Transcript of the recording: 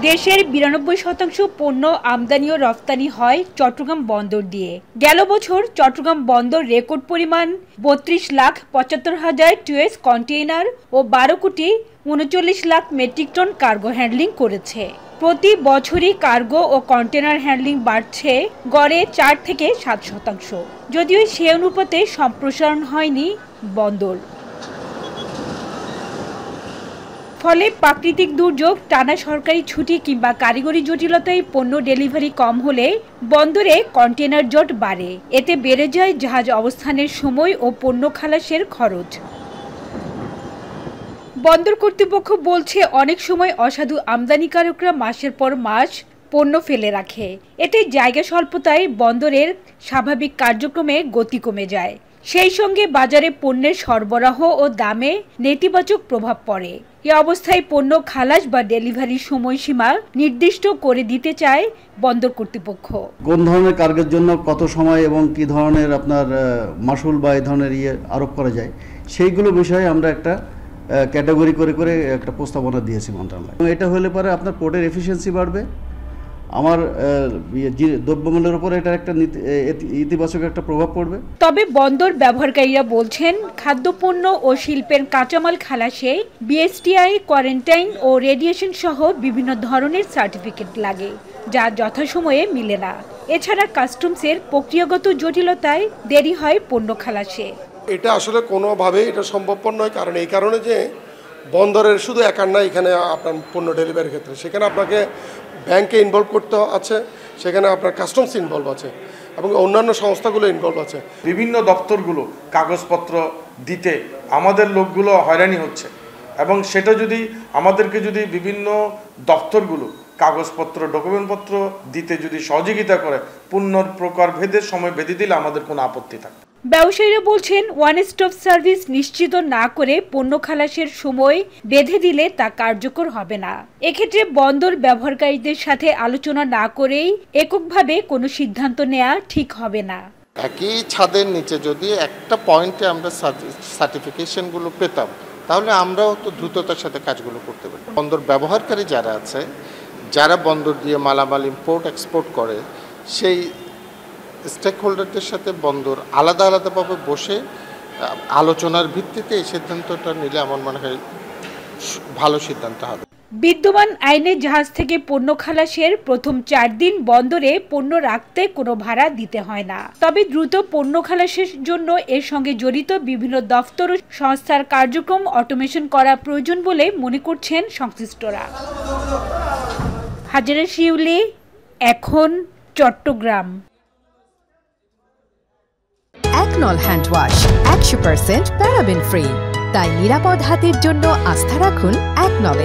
দেশের ৯২% পণ্য আমদানি ও রফতানি হয় চট্টগ্রাম বন্দর দিয়ে। গেল বছর চট্টগ্রাম বন্দর রেকর্ড পরিমাণ ৩২,৭৫,০০০ টুয়েস কন্টেইনার ও ১২,৩৯,০০,০০০ মেট্রিক টন কার্গো হ্যান্ডলিং করেছে। প্রতি বছরই কার্গো ও কন্টেইনার হ্যান্ডলিং বাড়ছে গড়ে ৪ থেকে ৭%। যদিও সে অনুপাতে সম্প্রসারণ হয়নি বন্দর। ফলে প্রাকৃতিক দুর্যোগ, টানা সরকারি ছুটি কিংবা কারিগরি জটিলতায় পণ্য ডেলিভারি কম হলে বন্দরে কন্টেইনার জট বাড়ে। এতে বেড়ে যায় জাহাজ অবস্থানের সময় ও পণ্য খালাসের খরচ। বন্দর কর্তৃপক্ষ বলছে, অনেক সময় অসাধু আমদানিকারকরা মাসের পর মাস পণ্য ফেলে রাখে। এতে জায়গা স্বল্পতায় বন্দরের স্বাভাবিক কার্যক্রমে গতি কমে যায়। সেই সঙ্গে বাজারে পণ্যের সরবরাহ ও দামে নেতিবাচক প্রভাব পড়ে। এ অবস্থায় পণ্য খালাস বা ডেলিভারির সময়সীমা নির্দিষ্ট করে দিতে চায় বন্দর কর্তৃপক্ষ। কোন ধরনের কার্গের জন্য কত সময় এবং কি ধরনের আপনার মাসুল বা এই ধরনের আরোপ করা যায়, সেইগুলো বিষয়ে আমরা একটা ক্যাটাগরি করে একটা প্রস্তাবনা দিয়েছি মন্ত্রণালয়। এটা হলে পরে আপনার পোর্টের এফিসিয়েন্সি বাড়বে, আমার দ্রব্যমূল্যের উপর এটার একটা ইতিবাচক একটা প্রভাব পড়বে। তবে বন্দর ব্যবহারকারীরা বলছেন, খাদ্যপণ্য ও শিল্পের কাঁচামাল খালাসে বিএসটিআই, কোয়ারেন্টাইন ও রেডিয়েশন সহ বিভিন্ন ধরনের সার্টিফিকেট লাগে, যা যথাসময়ে মিলে না। এছাড়া কাস্টমসের প্রক্রিয়াগত জটিলতায় দেরি হয় পণ্য খালাসে। এটা আসলে কোনোভাবেই এটা সম্ভবপর নয়। কারণ এই কারণে যে বন্দরের শুধু একার না, এখানে আপনার পণ্য ডেলিভারির ক্ষেত্রে সেখানে আপনাকে ব্যাংকে ইনভলভ করতে আছে, সেখানে আপনার কাস্টমস ইনভলভ আছে এবং অন্যান্য সংস্থাগুলো ইনভলভ আছে। বিভিন্ন দপ্তরগুলো কাগজপত্র দিতে আমাদের লোকগুলো হয়রানি হচ্ছে এবং সেটা যদি আমাদেরকে যদি বিভিন্ন দপ্তরগুলো কাগজপত্র ডকুমেন্টপত্র দিতে যদি সহযোগিতা করে, পণ্য প্রকার ভেদের সময় বেঁধে দিলে আমাদের কোনো আপত্তি থাকে। ব্যবসায়ীরা বলছেন, ওয়ান স্টপ সার্ভিস নিশ্চিত না করে পণ্য খালাসের সময় বেঁধে দিলে তা কার্যকর হবে না। এক্ষেত্রে বন্দর ব্যবহারকারীদের সাথে আলোচনা না করেই এককভাবে কোনো সিদ্ধান্ত নেওয়া ঠিক হবে না। একই ছাদের নিচে যদি একটা পয়েন্টে আমরা সার্টিফিকেশনগুলো পেতাম, তাহলে আমরাও তো দ্রুততার সাথে কাজগুলো করতে পারি। বন্দর ব্যবহারকারী যারা আছে, যারা বন্দর দিয়ে মালামাল ইম্পোর্ট এক্সপোর্ট করে, সেই স্টেক হোল্ডারদের সাথে বন্দর আলাদাভাবে বসে আলোচনার ভিত্তিতে এই সিদ্ধান্তটা নিলে আমার মনে হয় ভালো সিদ্ধান্ত হবে। বিদ্যমান আইনে জাহাজ থেকে পণ্য খালাসের প্রথম 4 দিন বন্দরে পণ্য রাখতে কোনো ভাড়া দিতে হয় না। তবে দ্রুত পণ্য খালাসের জন্য এর সঙ্গে জড়িত বিভিন্ন দফতর ও সংস্থার কার্যক্রম অটোমেশন করা প্রয়োজন বলে মনে করছেন সংশ্লিষ্টরা। হাজেরা শিউলি, এখন, চট্টগ্রাম। একনল হ্যান্ড ওয়াশ 100% প্যারাবেন ফ্রি, তাই নিরাপদ হাতের জন্য আস্থা রাখুন একনলে।